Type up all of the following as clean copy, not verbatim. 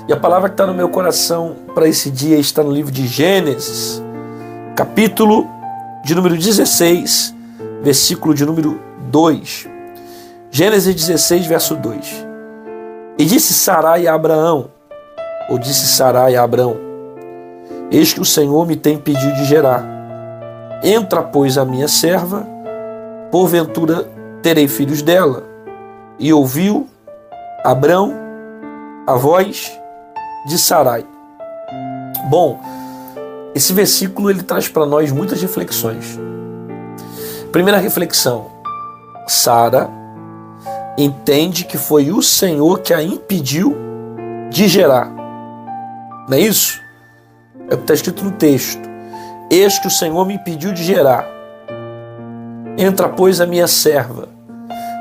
E a palavra que está no meu coração para esse dia está no livro de Gênesis, capítulo de número 16, versículo de número 2. Gênesis 16, verso 2. E disse Sarai a Abraão, ou disse Sarai a Abrão: eis que o Senhor me tem pedido de gerar. Entra, pois, a minha serva, porventura terei filhos dela. E ouviu Abrão a voz de Sarai. Bom, esse versículo ele traz para nós muitas reflexões. Primeira reflexão: Sara entende que foi o Senhor que a impediu de gerar. Não é isso? É o que está escrito no texto. Eis que o Senhor me impediu de gerar. Entra, pois, a minha serva.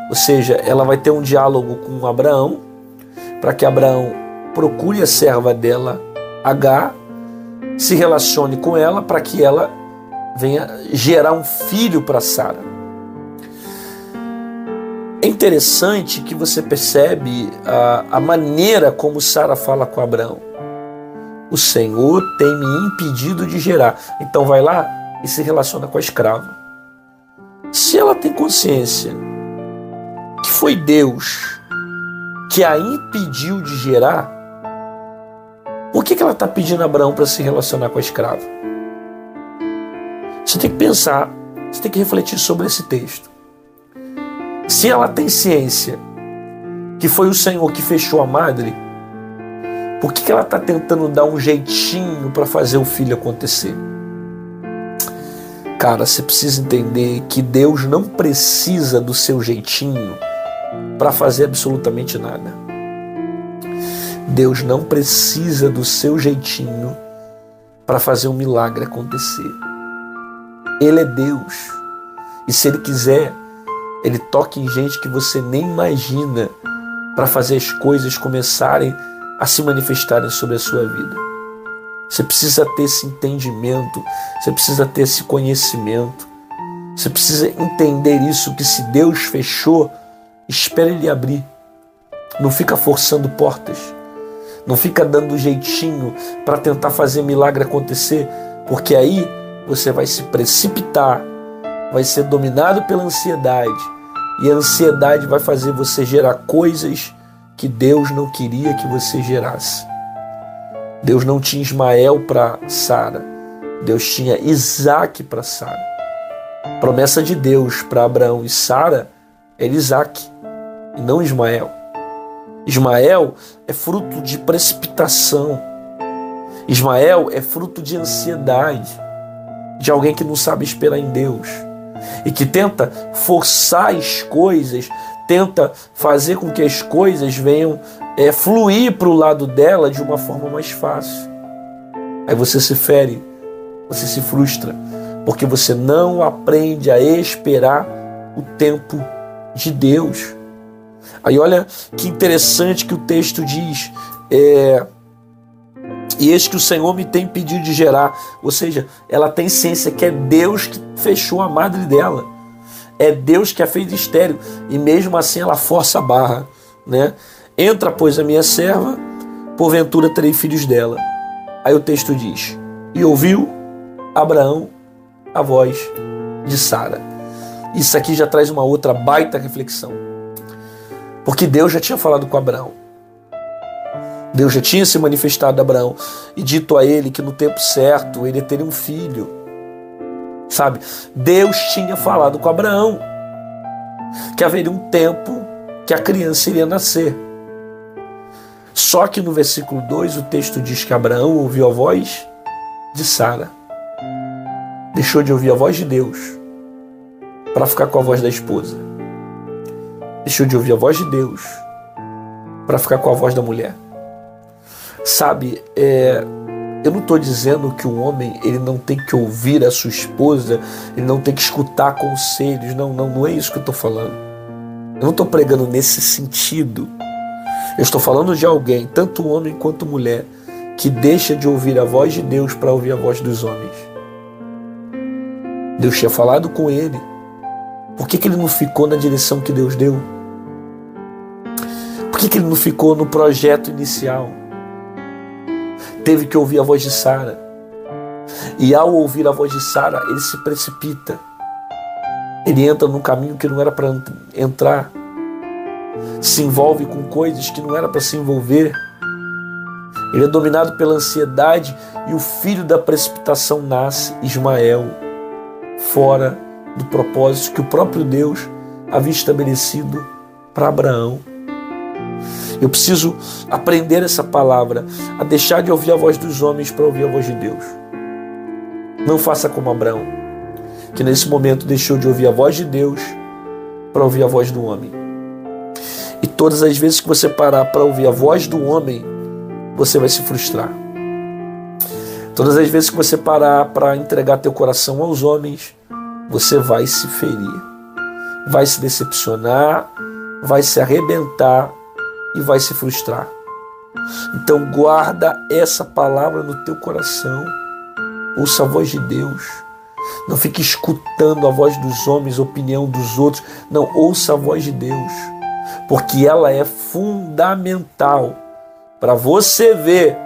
Ou seja, ela vai ter um diálogo com Abraão, para que Abraão procure a serva dela, Agar, se relacione com ela, para que ela venha gerar um filho para Sara. É interessante que você percebe a maneira como Sara fala com Abraão. O Senhor tem me impedido de gerar. Então vai lá e se relaciona com a escrava. Se ela tem consciência que foi Deus que a impediu de gerar, por que ela está pedindo a Abraão para se relacionar com a escrava? Você tem que pensar, você tem que refletir sobre esse texto. Se ela tem ciência que foi o Senhor que fechou a madre, por que ela está tentando dar um jeitinho para fazer o filho acontecer? Cara, você precisa entender que Deus não precisa do seu jeitinho para fazer absolutamente nada. Deus não precisa do seu jeitinho para fazer um milagre acontecer. Ele é Deus. E se Ele quiser, Ele toca em gente que você nem imagina para fazer as coisas começarem a se manifestarem sobre a sua vida. Você precisa ter esse entendimento, você precisa ter esse conhecimento, você precisa entender isso, que se Deus fechou, espera Ele abrir. Não fica forçando portas, não fica dando jeitinho para tentar fazer milagre acontecer, porque aí você vai se precipitar, vai ser dominado pela ansiedade, e a ansiedade vai fazer você gerar coisas que Deus não queria que você gerasse. Deus não tinha Ismael para Sara, Deus tinha Isaac para Sara. A promessa de Deus para Abraão e Sara era Isaac, e não Ismael. Ismael é fruto de precipitação. Ismael é fruto de ansiedade, de alguém que não sabe esperar em Deus e que tenta forçar as coisas, tenta fazer com que as coisas venham fluir para o lado dela de uma forma mais fácil. Aí você se fere, você se frustra, porque você não aprende a esperar o tempo de Deus. Aí olha que interessante que o texto diz, e eis que o Senhor me tem pedido de gerar. Ou seja, ela tem ciência que é Deus que fechou a madre dela, é Deus que a fez estéril, e mesmo assim ela força a barra, né? Entra, pois, a minha serva, porventura terei filhos dela. Aí o texto diz: e ouviu Abraão a voz de Sara. Isso aqui já traz uma outra baita reflexão, porque Deus já tinha falado com Abraão, Deus já tinha se manifestado a Abraão e dito a ele que no tempo certo ele teria um filho. Sabe, Deus tinha falado com Abraão que haveria um tempo que a criança iria nascer. Só que no versículo 2 o texto diz que Abraão ouviu a voz de Sara. Deixou de ouvir a voz de Deus para ficar com a voz da esposa. Deixou de ouvir a voz de Deus para ficar com a voz da mulher. Sabe, eu não estou dizendo que o homem ele não tem que ouvir a sua esposa, ele não tem que escutar conselhos. Não é isso que eu estou falando. Eu não estou pregando nesse sentido. Eu estou falando de alguém, tanto homem quanto mulher, que deixa de ouvir a voz de Deus para ouvir a voz dos homens. Deus tinha falado com ele. Por que ele não ficou na direção que Deus deu? Por que ele não ficou no projeto inicial? teve que ouvir a voz de Sara. E ao ouvir a voz de Sara, ele se precipita. Ele entra num caminho que não era para entrar. Se envolve com coisas que não era para se envolver. Ele é dominado pela ansiedade e o filho da precipitação nasce, Ismael, fora do propósito que o próprio Deus havia estabelecido para Abraão. Eu preciso aprender essa palavra, a deixar de ouvir a voz dos homens para ouvir a voz de Deus. Não faça como Abraão, que nesse momento deixou de ouvir a voz de Deus para ouvir a voz do homem. E todas as vezes que você parar para ouvir a voz do homem, você vai se frustrar. Todas as vezes que você parar para entregar teu coração aos homens, você vai se ferir, vai se decepcionar, vai se arrebentar e vai se frustrar. Então guarda essa palavra no teu coração. Ouça a voz de Deus. Não fique escutando a voz dos homens, a opinião dos outros. Não, ouça a voz de Deus, porque ela é fundamental para você ver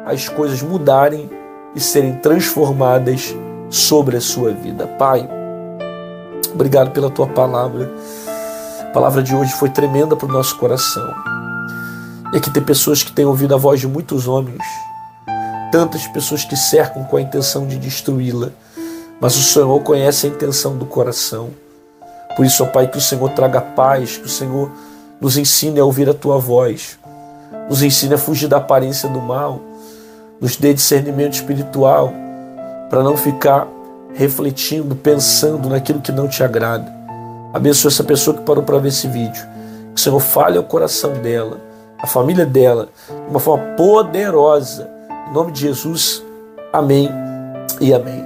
as coisas mudarem e serem transformadas sobre a sua vida. Pai, obrigado pela tua palavra. A palavra de hoje foi tremenda para o nosso coração. E aqui tem pessoas que têm ouvido a voz de muitos homens, tantas pessoas que cercam com a intenção de destruí-la, mas o Senhor conhece a intenção do coração. Por isso, ó Pai, que o Senhor traga paz, que o Senhor nos ensine a ouvir a tua voz, nos ensine a fugir da aparência do mal, nos dê discernimento espiritual para não ficar refletindo, pensando naquilo que não te agrada. Abençoa essa pessoa que parou para ver esse vídeo. Que o Senhor fale ao coração dela, a família dela, de uma forma poderosa. Em nome de Jesus, amém e amém.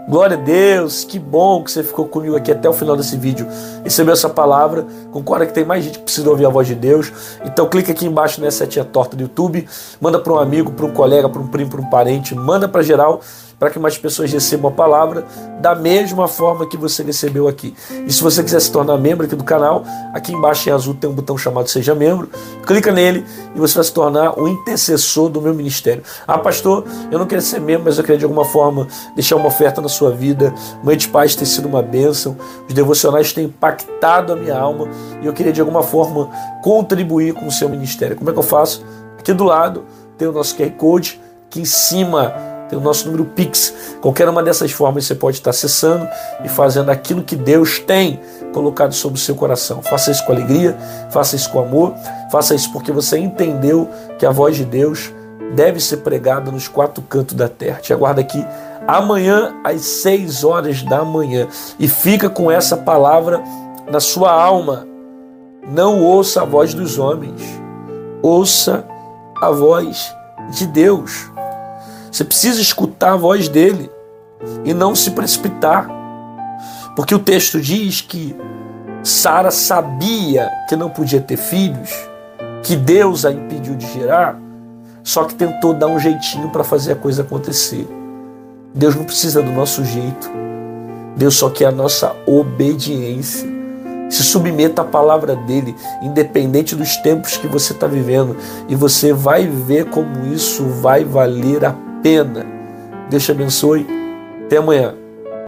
Glória a Deus, que bom que você ficou comigo aqui até o final desse vídeo. Recebeu essa palavra, concorda que tem mais gente que precisa ouvir a voz de Deus. Então clica aqui embaixo nessa setinha torta do YouTube, manda para um amigo, para um colega, para um primo, para um parente, manda para geral, para que mais pessoas recebam a palavra da mesma forma que você recebeu aqui. E se você quiser se tornar membro aqui do canal, aqui embaixo em azul tem um botão chamado Seja Membro, clica nele e você vai se tornar o intercessor do meu ministério. Ah, pastor, eu não queria ser membro, mas eu queria de alguma forma deixar uma oferta na sua vida. Mãe de Paz tem sido uma bênção, os devocionais têm impactado a minha alma e eu queria de alguma forma contribuir com o seu ministério. Como é que eu faço? Aqui do lado tem o nosso QR Code, aqui em cima tem o nosso número Pix. Qualquer uma dessas formas você pode estar acessando e fazendo aquilo que Deus tem colocado sobre o seu coração. Faça isso com alegria, faça isso com amor, faça isso porque você entendeu que a voz de Deus deve ser pregada nos quatro cantos da terra. Te aguardo aqui amanhã às 6 horas da manhã e fica com essa palavra na sua alma. Não ouça a voz dos homens, ouça a voz de Deus. Você precisa escutar a voz dele e não se precipitar. Porque o texto diz que Sara sabia que não podia ter filhos, que Deus a impediu de gerar, só que tentou dar um jeitinho para fazer a coisa acontecer. Deus não precisa do nosso jeito. Deus só quer a nossa obediência. Se submeta à palavra dele, independente dos tempos que você está vivendo, e você vai ver como isso vai valer a pena. Deus te abençoe. Até amanhã.